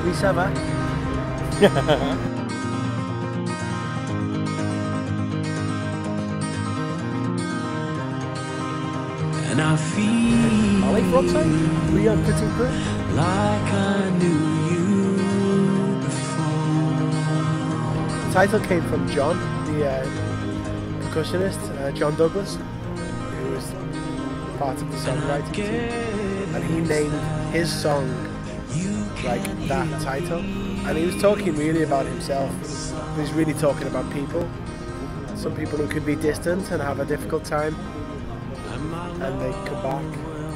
Oui, ça va. And I feel Are they Français? Oui, un petit peu. like I knew you before. The title came from John, the percussionist, John Douglas, who was part of the songwriting team, and he named his song like that title, and he was talking really about himself. He was really talking about people, some people who could be distant and have a difficult time, and they come back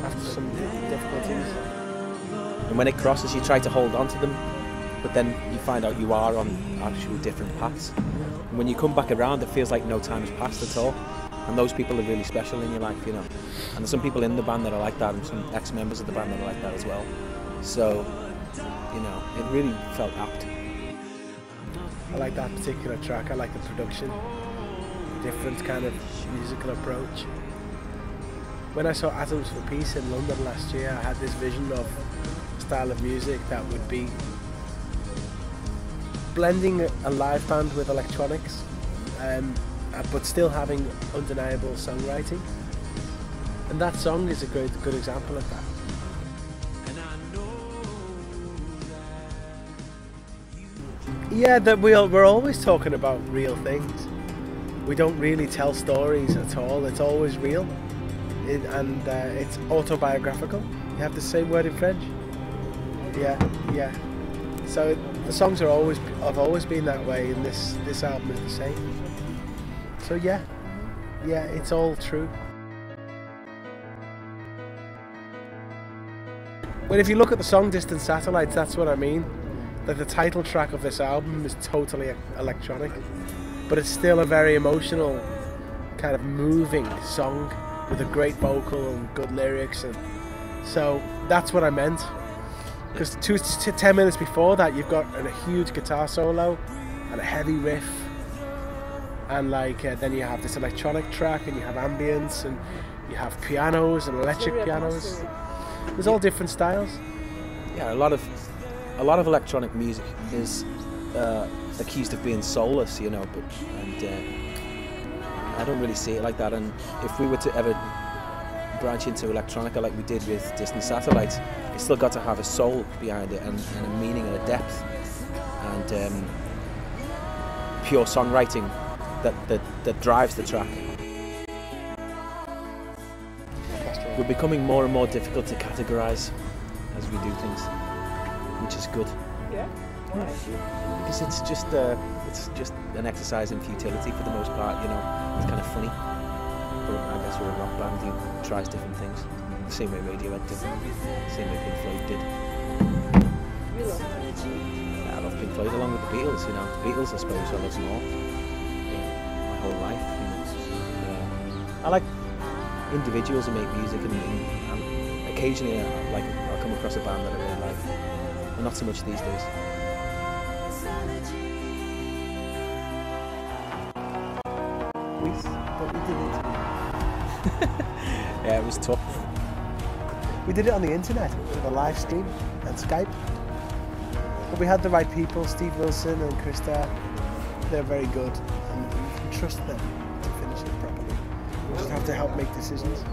after some difficulties. And when it crosses, you try to hold on to them, but then you find out you are on actual different paths. And when you come back around, it feels like no time has passed at all. And those people are really special in your life, you know. And there's some people in the band that are like that, and some ex-members of the band that are like that as well. So, you know, it really felt apt. I like that particular track. I like the production, different kind of musical approach. When I saw Atoms for Peace in London last year, I had this vision of a style of music that would be blending a live band with electronics, but still having undeniable songwriting. And that song is a good example of that. Yeah, that we're always talking about real things. We don't really tell stories at all. It's always real, and it's autobiographical. You have the same word in French. Yeah. So the songs have always been that way, and this album is the same. So yeah, it's all true. Well, if you look at the song Distant Satellites, that's what I mean. That the title track of this album is totally electronic, but it's still a very emotional, kind of moving song with a great vocal and good lyrics, and so that's what I meant. Because 10 minutes before that, you've got a huge guitar solo and a heavy riff, and then you have this electronic track, and you have ambience, and you have pianos and electric pianos. There's all different styles. Yeah, a lot of electronic music is accused of being soulless, you know, I don't really see it like that. And if we were to ever branch into electronica like we did with Distant Satellites, it's still got to have a soul behind it, and a meaning and a depth, and pure songwriting that drives the track. We're becoming more and more difficult to categorise as we do things, which is good. Yeah. Because it's just an exercise in futility for the most part, you know. It's kind of funny. But I guess we're a rock band who tries different things. The same way Radiohead did. The same way Pink Floyd did. You love Pink Floyd? Yeah, I love Pink Floyd along with the Beatles, you know. The Beatles, I suppose, I love them all. Yeah, my whole life. You know. I like individuals who make music, and occasionally I'll come across a band that I really like. But not so much these days. But we did it. Yeah, it was tough. We did it on the internet with a live stream and Skype. But we had the right people, Steve Wilson and Krista. They're very good, and you can trust them to finish it properly. You just have to help make decisions.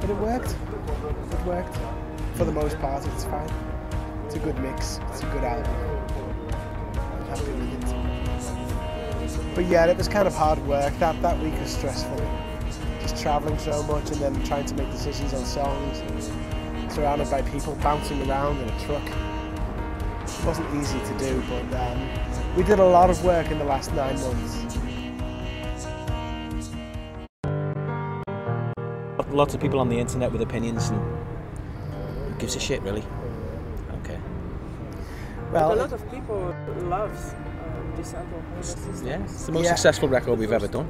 But it worked. It worked. For the most part, it's fine. It's a good mix. It's a good album. I'm happy with it. But yeah, it was kind of hard work. That week was stressful. Just travelling so much, and then trying to make decisions on songs, surrounded by people bouncing around in a truck. It wasn't easy to do, but we did a lot of work in the last 9 months. Lots of people on the internet with opinions, and who gives a shit, really? Okay. Well, but a lot of people love this album. Yeah, it's the most successful record we've ever done.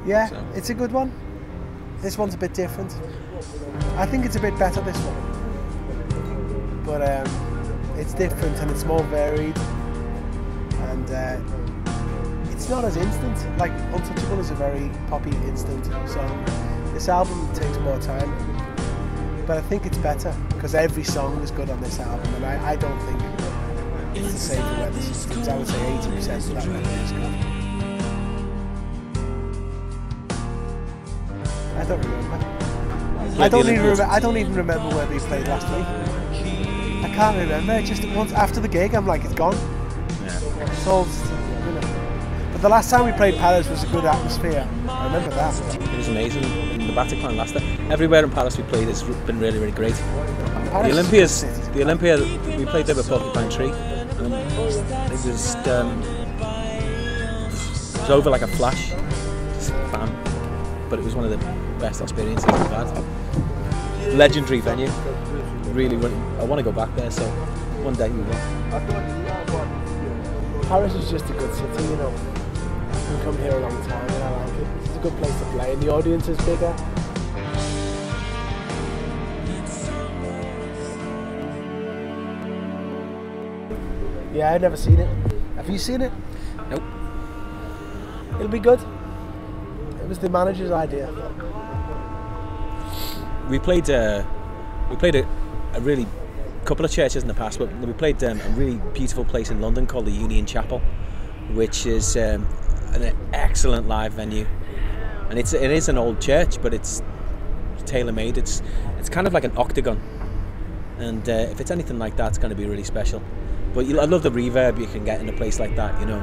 Yeah, So. it's a good one. This one's a bit different. I think it's a bit better, this one. But it's different, and it's more varied, and it's not as instant. Like Untouchable is a very poppy, instant song. This album takes more time, but I think it's better because every song is good on this album, and I don't think it's the same for weather systems. I would say 80% of that weather is good. I don't remember. I don't even remember where we played last week. I can't remember. Just once after the gig, I'm like, it's gone. Yeah. It's all, you know. But the last time we played Paris was a good atmosphere. I remember that. It was amazing. In the Bataclan last time. Everywhere in Paris we played has been really, really great. The Olympia, we played there with Porcupine Tree. And it was over like a flash. Just bam. But it was one of the best experiences we've had. Legendary venue. Really, I want to go back there, so one day we will. Paris is just a good city, you know. I've come here a long time and I like it. It's a good place to play and the audience is bigger. Yeah, I've never seen it. Have you seen it? Nope. It'll be good. It was the manager's idea. We played a really couple of churches in the past, but we played a really beautiful place in London called the Union Chapel, which is an excellent live venue, and it is an old church, but it's tailor-made. It's kind of like an octagon, and if it's anything like that, it's going to be really special. But I love the reverb you can get in a place like that, you know.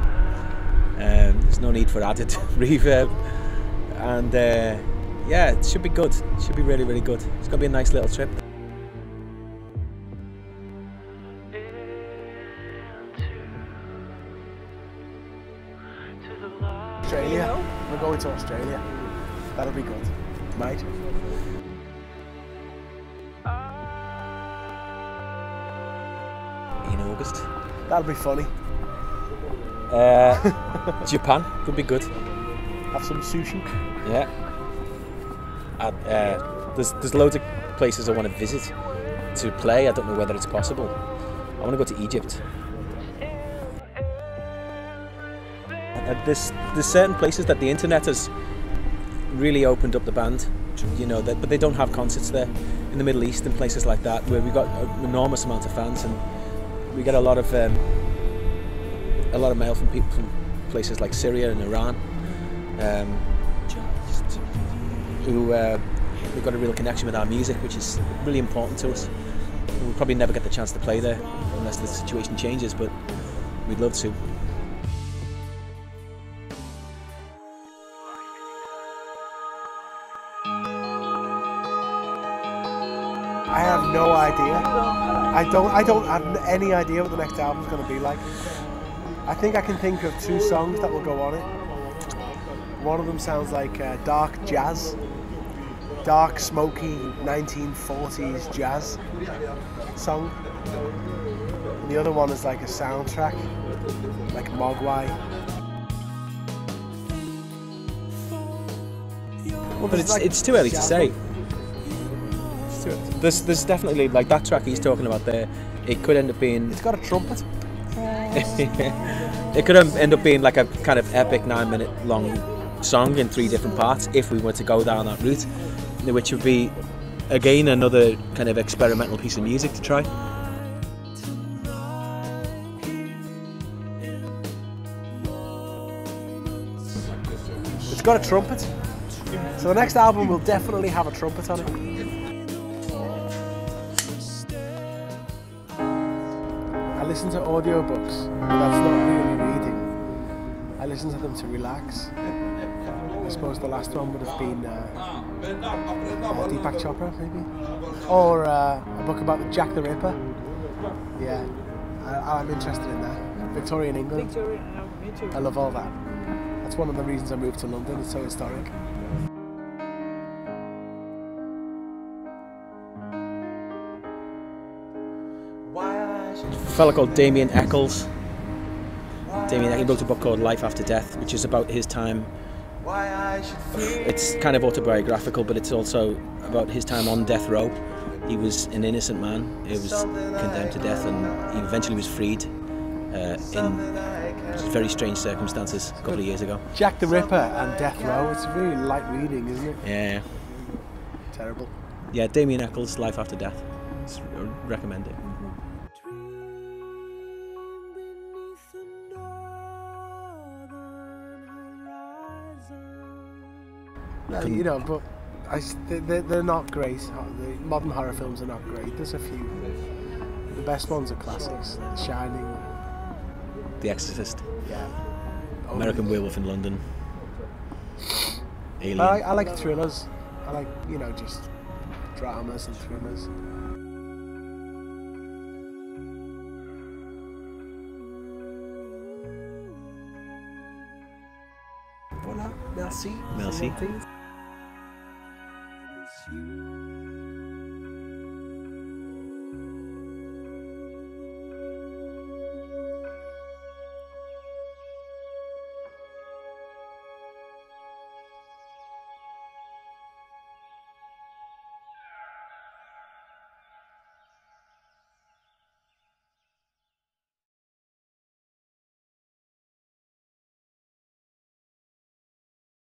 There's no need for added reverb, and yeah, it should be good. It should be really, really good. It's going to be a nice little trip. Australia. We're going to Australia. That'll be good. Right? In August. That'll be funny. Japan could be good. Have some sushi. Yeah. There's loads of places I want to visit to play. I don't know whether it's possible. I want to go to Egypt. There's certain places that the internet has really opened up the band, you know, but they don't have concerts there. In the Middle East and places like that, where we've got an enormous amount of fans, and we get a lot of mail from people from places like Syria and Iran, who've got a real connection with our music, which is really important to us. We'll probably never get the chance to play there unless the situation changes, but we'd love to. I have no idea. I don't have any idea what the next album's going to be like. I think I can think of 2 songs that will go on it. One of them sounds like dark jazz, dark, smoky 1940s jazz song. And the other one is like a soundtrack, like Mogwai. Well, but it's too early to say. There's definitely, like that track he's talking about there, it could end up being... It's got a trumpet. It could end up being like a kind of epic 9-minute long song in 3 different parts if we were to go down that route, which would be, again, another kind of experimental piece of music to try. It's got a trumpet. So the next album will definitely have a trumpet on it. I listen to audiobooks, but that's not really reading. I listen to them to relax. I suppose the last one would have been Deepak Chopra, maybe? Or a book about Jack the Ripper. Yeah, I'm interested in that. Victorian England. Me too. I love all that. That's one of the reasons I moved to London, it's so historic. A fella called Damien Eccles. He wrote a book called Life After Death, which is about his time. It's kind of autobiographical, but it's also about his time on death row. He was an innocent man. He was condemned to death, and he eventually was freed in very strange circumstances a couple of years ago. Jack the Ripper and Death Row, it's really light reading, isn't it? Yeah. Terrible. Yeah, Damien Eccles, Life After Death. I recommend it. You know, but they're not great. The modern horror films are not great. There's a few. The best ones are classics. The Shining. The Exorcist. Yeah. American Werewolf in London. Alien. I like thrillers. I like, you know, just dramas and thrillers. Voilà, merci. Merci. C'est mon thing.